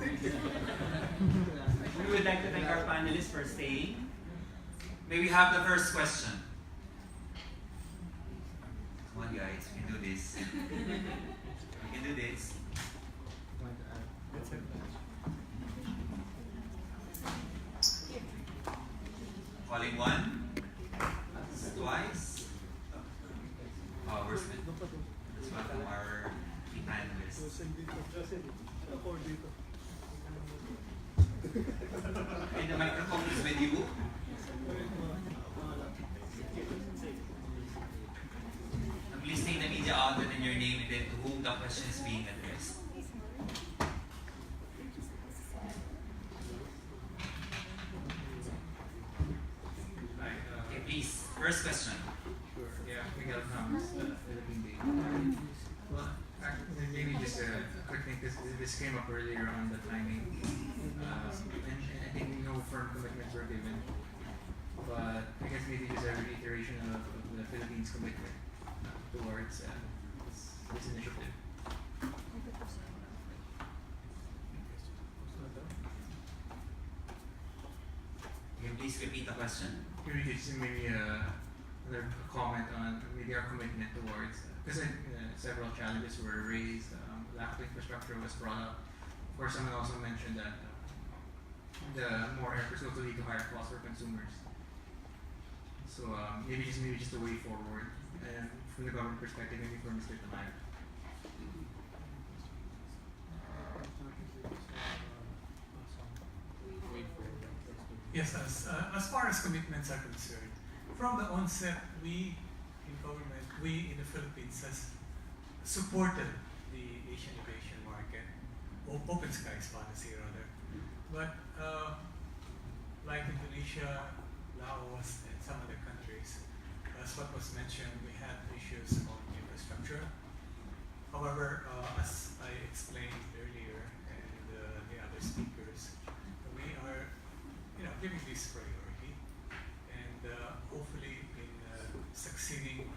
We would like to thank our panelists for staying. May we have the first question? Come on guys, we can do this. We can do this. Calling one, twice. Oh, we're spent. Let's welcome our key panelists. And the microphone is with you. And please state the media outlet and your name and then to whom the question is being addressed. Okay, please. First question. Sure. Yeah, Miguel from Philippine Day. Well, actually, maybe just a quick thing, because this came up earlier on the timing. And I think no firm commitments were given. But I guess maybe just a reiteration of the Philippines' commitment towards this initiative. Can you please repeat the question? Maybe just another comment on maybe our commitment towards, because several challenges were raised, lack of infrastructure was brought up. Of course, someone also mentioned that the more airports will lead to higher costs for consumers. So maybe just a way forward, and from the government perspective, maybe for Mr. Tamaya. Yes, as far as commitments are concerned, from the onset, we in government, we in the Philippines has supported the Asian aviation market, or open skies policy rather. But like Indonesia, Laos, and some other countries, as what was mentioned, we had issues on infrastructure. However, as I explained earlier, and the other speakers, we are giving this priority, and hopefully in succeeding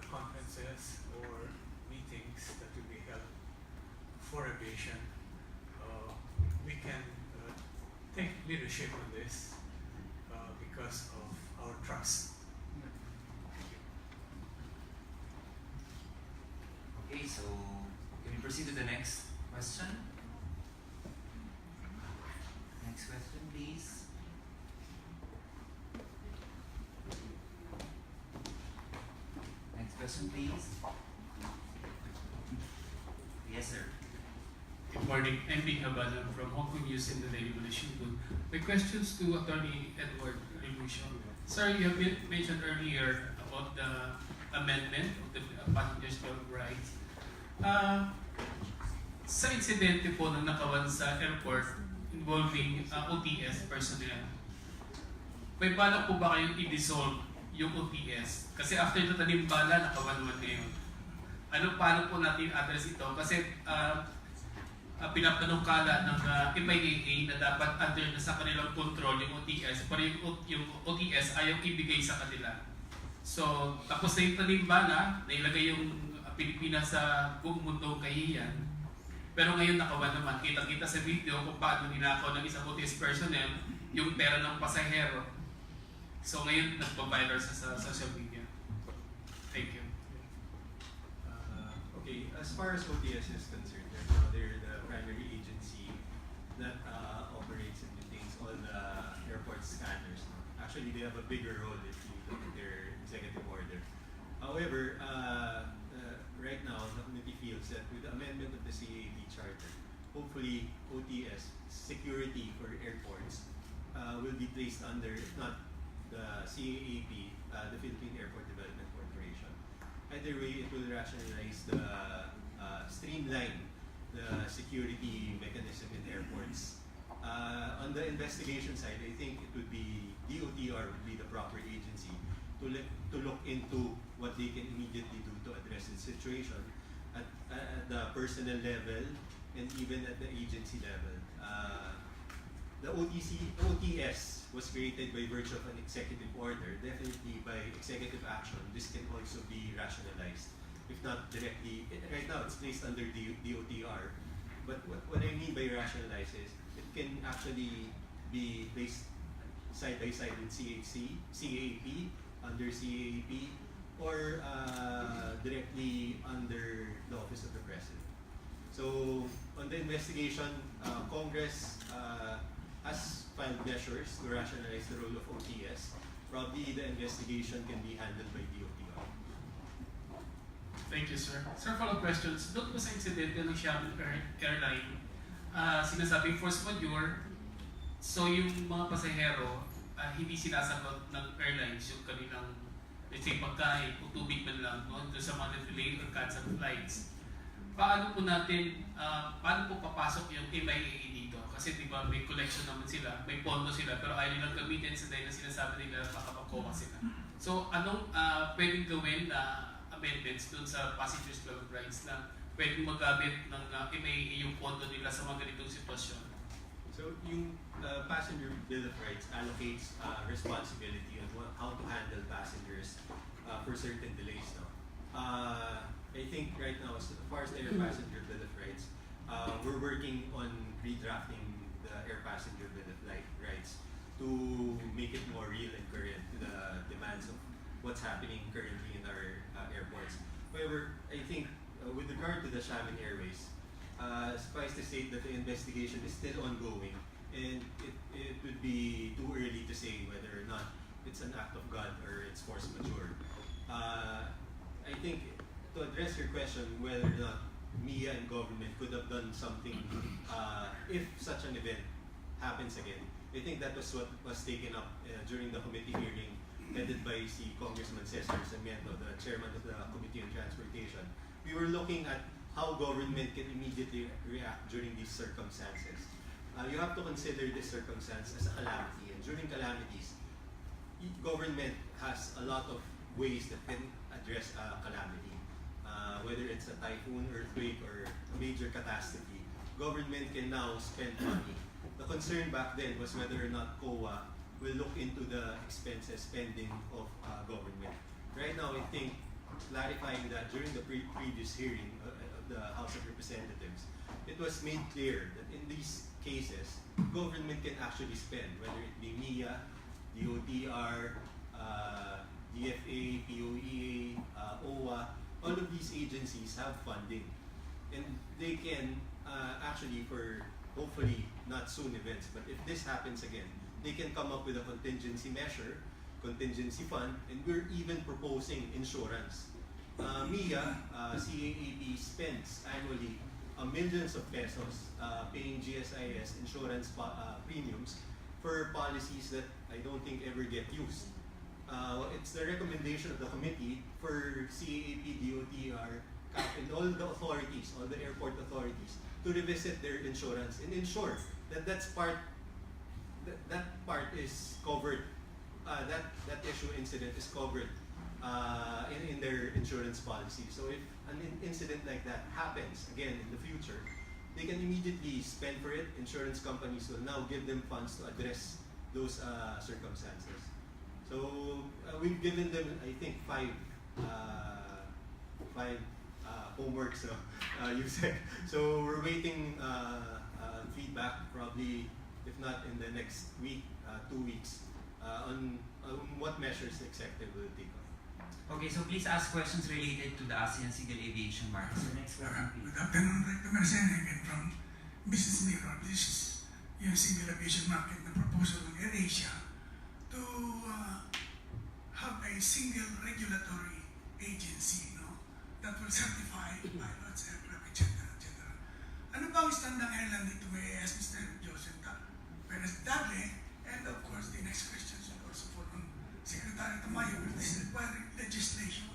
conferences or meetings that will be held for aviation, we can take leadership on this because of our trust. Okay, so can we proceed to the next question? Next question, please. Next question, please. Yes, sir. Good morning. I'm Bing Habana from Hong Kong News and the Daily Malaysian. My questions to Attorney Edward Revolution. Sir, you have mentioned earlier about the amendment of the Passengers Bill of Rights. Sa insidente po na nakawan sa airport involving OTS personnel, may balak po ba kayong i-dissolve yung OTS? Kasi after the tanimbala, nakawan naman ngayon. Paano po natin address ito? Kasi pinapanukala ng MIAA na dapat under na sa kanilang control yung OTS, pero yung OTS ayaw ibigay sa kanila. So, tapos na yung tanimbala, nailagay yung Pilipinas sa buong mundo kahihiyan. Pero ngayon nakawan naman, kita-kita sa video kung paano ninakaw ng isang OTS personnel yung pera ng pasahero. So ngayon nagpa-viral sa social media. Thank you. Okay, as far as OTS is concerned, they're the primary agency that operates and maintains all the airport scanners. Actually, they have a bigger role if you look at their executive order. However, right now, the committee feels that with the amendment of the CAAB Charter, hopefully OTS, security for airports, will be placed under, if not the CAAB, the Philippine Airport Development Corporation. Either way, it will rationalize streamline the security mechanism in airports. On the investigation side, I think it would be, DOTR would be the proper agency to look into what they can immediately do to address the situation at the personnel level and even at the agency level. The OTS was created by virtue of an executive order. Definitely by executive action, this can also be rationalized, if not directly. Right now, it's placed under DOTR. But what I mean by rationalize is it can actually be placed side by side with CAP, under CAP, or directly under the Office of the President. So on the investigation, Congress has filed measures to rationalize the role of OTS. Probably the investigation can be handled by DOTR. Thank you, sir. Sir, follow-up questions. Doon po sa incident ng Xiamen Airline, sinasabing force majeure, so yung mga pasahero, hindi sinasagot ng airlines yung kanilang, let's say, pagkain o tubig man lang, no? Doon sa mga delayed or canceled flights. Paano po natin, paano po papasok yung MIAA dito? Kasi di ba may collection naman sila, may pondo sila, pero ayaw nilang gamitin sa dahil na sinasabi nila baka magkowa sila. So anong pwedeng gawin na amendments dun sa Passengers Bill of Rights na pwedeng magamit ng MIAA yung pondo nila sa mga ganitong sitwasyon? So yung Passenger Bill of Rights allocates responsibility on how to handle passengers for certain delays. No? I think right now, as far as the Air Passenger Bill of Rights, we're working on redrafting the Air Passenger Bill of Rights to make it more real and current to the demands of what's happening currently in our airports. However, I think with regard to the Xiamen Airways, suffice to state that the investigation is still ongoing, and it would be too early to say whether or not it's an act of God or it's force majeure. I think to address your question whether or not MIA and government could have done something if such an event happens again, I think that was what was taken up during the committee hearing headed by si Congressman Cesar Sarmiento, the chairman of the Committee on Transportation. We were looking at how government can immediately react during these circumstances. You have to consider this circumstance as a calamity, and during calamities, government has a lot of ways that can address a calamity. Whether it's a typhoon, earthquake, or a major catastrophe, government can now spend money. The concern back then was whether or not COA will look into the expenses spending of government. Right now, I think clarifying that during the previous hearing of the House of Representatives, it was made clear that in these cases, government can actually spend, whether it be MIA, DOTR, DFA, POEA, OWA, all of these agencies have funding. And they can actually, for hopefully not soon events, but if this happens again, they can come up with a contingency measure, contingency fund, and we're even proposing insurance. MIA, CAAP spends annually millions of pesos paying GSIS insurance premiums for policies that I don't think ever get used. It's the recommendation of the committee for CAAP, DOTR, CAP, and all the authorities, all the airport authorities, to revisit their insurance and ensure that that part is covered. That issue incident is covered in their insurance policy. So if an incident like that happens again in the future, they can immediately spend for it. Insurance companies will now give them funds to address those circumstances. So we've given them, I think, five homeworks. You said. So we're waiting feedback, probably if not in the next week, 2 weeks, on what measures the executive will take on. Okay, so please ask questions related to the ASEAN single aviation market. So next question, please. Good afternoon, Rector Marcena again from Business Mirror. This is yung single aviation market na proposal ng AirAsia to have a single regulatory agency, no, that will certify pilots, aircraft, etc. Ano ba ang stand ng airline dito? May ask Mr. Joseph Dudley, and of course the next question should also fall on Secretary Tamayo, with this requiring legislation.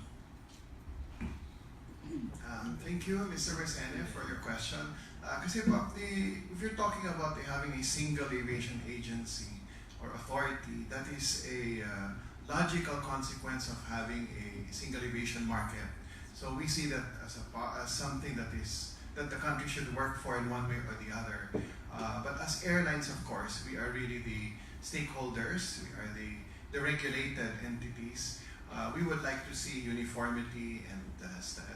Thank you, Mr. Marcena, for your question. Kasi po, if you're talking about having a single aviation agency or authority, that is a logical consequence of having a single aviation market. So we see that as something that the country should work for in one way or the other. But as airlines, of course, we are really the stakeholders. We are the regulated entities. We would like to see uniformity and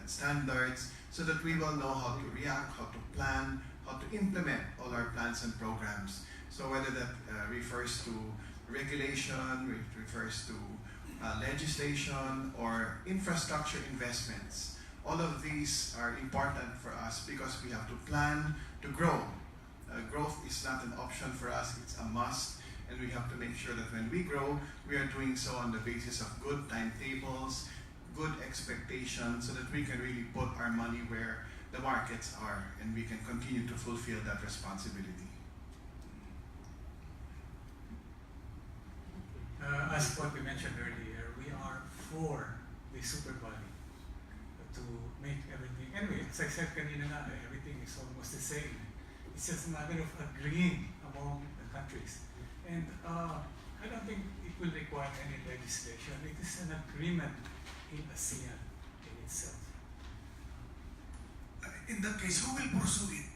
standards so that we will know how to react, how to plan how to implement all our plans and programs. So whether that refers to regulation, refers to legislation, or infrastructure investments, all of these are important for us because we have to plan to grow. Growth is not an option for us, it's a must, and we have to make sure that when we grow, we are doing so on the basis of good timetables, good expectations, so that we can really put our money where the markets are, and we can continue to fulfill that responsibility. As what we mentioned earlier, we are for the super body to make everything. Anyway, as I said kanina na, everything is almost the same. It's just a matter of agreeing among the countries. And I don't think it will require any legislation. It is an agreement in ASEAN in itself. In that case, who will pursue it?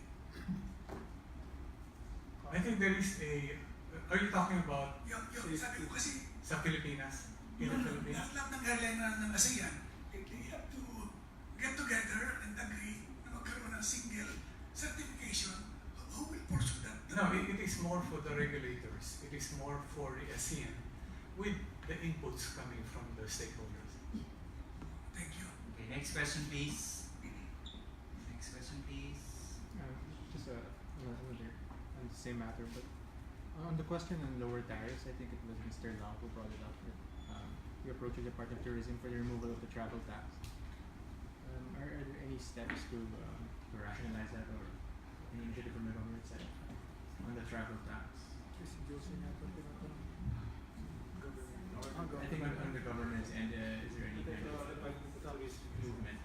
I think there is a. Are you talking about Yung sabi ko kasi, sa Pilipinas? In the Philippines? lahat ng airline ng ASEAN, they have to get together and agree na magkaroon ng single certification. Who will pursue that? No, it is more for the regulators. It is more for the ASEAN with the inputs coming from the stakeholders. Thank you. Okay, next question, please. Next question, please. Just another on the same matter, but on the question on lower tariffs, I think it was Mr. Lau who brought it up. That, you approach the Department of Tourism for the removal of the travel tax. Are there any steps to rationalize that, or any initiative from the government side on the travel tax? I think on the government's end, is there any kind of movement?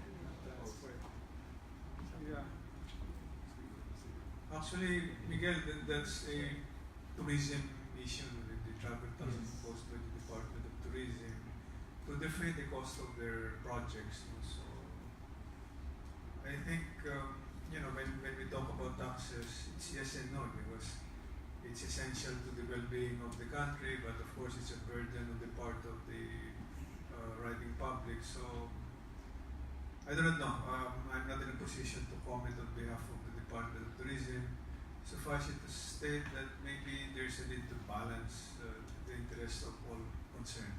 Actually, Miguel, that's a tourism issue with the travel tax imposed by the Department of Tourism to defray the cost of their projects. So, I think when we talk about taxes, it's yes and no, because it's essential to the well-being of the country, but of course it's a burden on the part of the riding public. So I don't know. I'm not in a position to comment on behalf of the Department of Tourism. Suffice it to state that maybe there's a need to balance the interests of all concerned.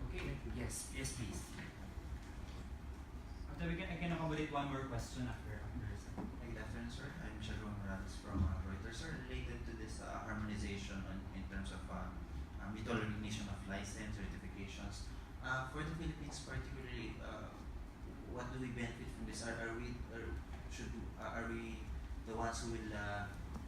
Okay. Yes, please. After I can accommodate one more question after. Good afternoon, sir. I'm Sharon Morales from Reuters. Sir, related to this harmonization in terms of mutual recognition of license certifications, for the Philippines particularly, what do we benefit from this? Are we the ones who will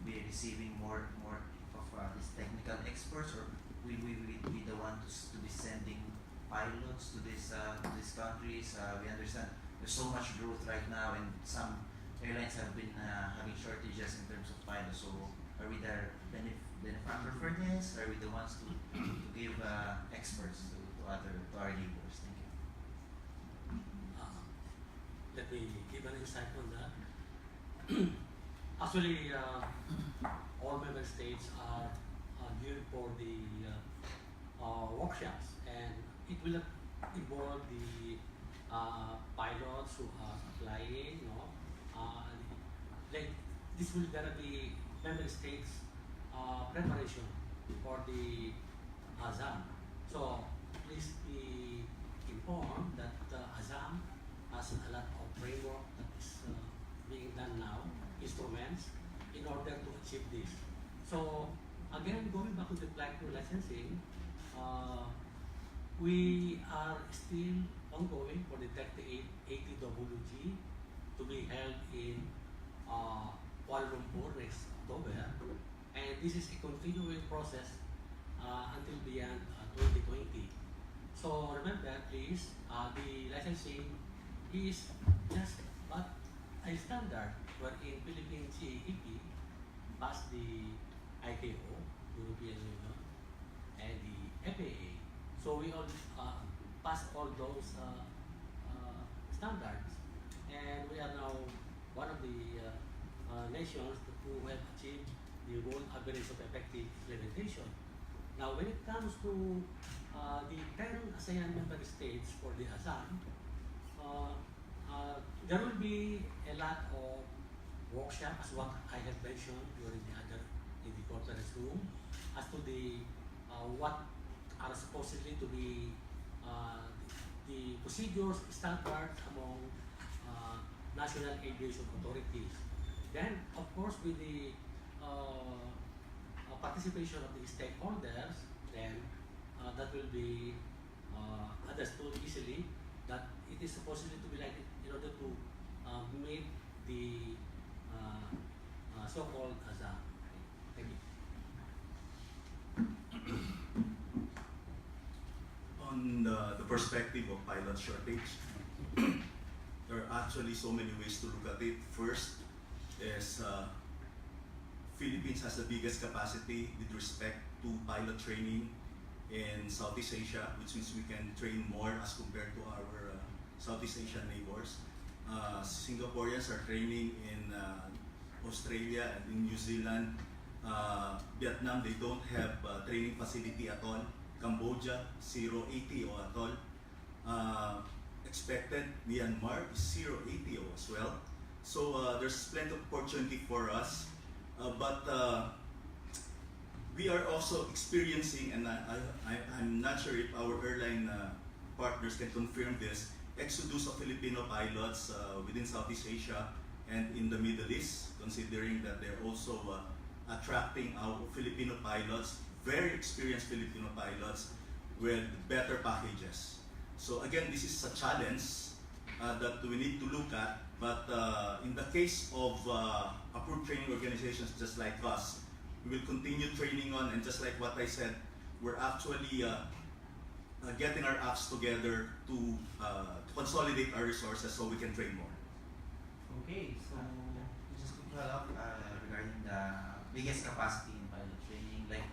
be receiving more of these technical experts, or will we be the ones to be sending pilots to these countries? We understand there's so much growth right now, and some airlines have been having shortages in terms of pilots. So are we the benefactor for this? Are we the ones to give experts to our neighbors? Thank you. Let me give an insight on that. Actually, all member states are geared for the workshops, and it will involve the pilots who are applying. Like this will be member states preparation for the ASEAN. So please be informed that ASEAN has a lot of framework that is being done now, instruments, in order to achieve this. So again, going back to the flight crew licensing, we are still ongoing for the 3880WG to be held in Kuala Lumpur next October, and this is a continuing process until beyond 2020. So remember, please, the licensing is just but a standard wherein Philippine CAEP passed the ICAO, European Union, and the FAA. So we all passed all those standards, and we are now one of the nations who have achieved the world average of effective implementation. Now, when it comes to the 10 ASEAN member states for the ASEAN, there will be a lot of workshop, as what I have mentioned during in the conference room, as to the what are supposedly to be the procedures, standards among national aviation authorities. Then, of course, with the participation of the stakeholders, then that will be understood easily that it is supposedly to be like it in order to meet the so-called ASEAN. Thank you. On the perspective of pilot shortage, there are actually so many ways to look at it. First is Philippines has the biggest capacity with respect to pilot training in Southeast Asia, which means we can train more as compared to our Southeast Asian neighbors. Singaporeans are training in Australia and in New Zealand. Vietnam, they don't have training facility at all. Cambodia, 0 ATO at all. Expected Myanmar is 0 ATO as well. So there's plenty of opportunity for us. But we are also experiencing, and I'm not sure if our airline partners can confirm this, exodus of Filipino pilots within Southeast Asia and in the Middle East, considering that they're also attracting our Filipino pilots, very experienced Filipino pilots with better packages. So again, this is a challenge that we need to look at, but in the case of approved training organizations just like us, we will continue training on, and just like what I said, we're actually getting our apps together to consolidate our resources so we can train more. Okay, so just quick follow-up regarding the biggest capacity in pilot training. Like,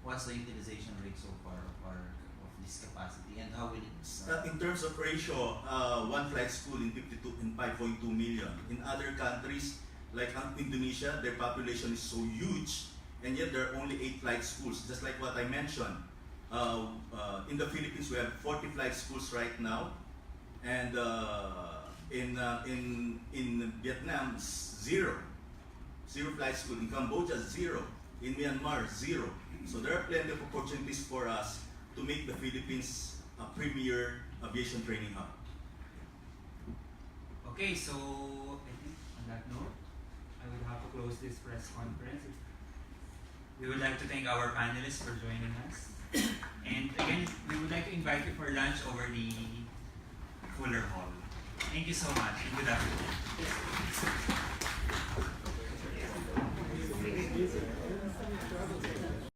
what's the utilization rate so far of this capacity, and how will it? In terms of ratio, one flight school in 5.2 million. In other countries, like Indonesia, their population is so huge, and yet there are only 8 flight schools. Just like what I mentioned, in the Philippines we have 40 flight schools right now, and in Vietnam, 0 flight school. In Cambodia, 0. In Myanmar, 0. So there are plenty of opportunities for us to make the Philippines a premier aviation training hub. Okay, so I think on that note, I would have to close this press conference. We would like to thank our panelists for joining us. And again, we would like to invite you for lunch over the Fuller Hall. Thank you so much, and good afternoon.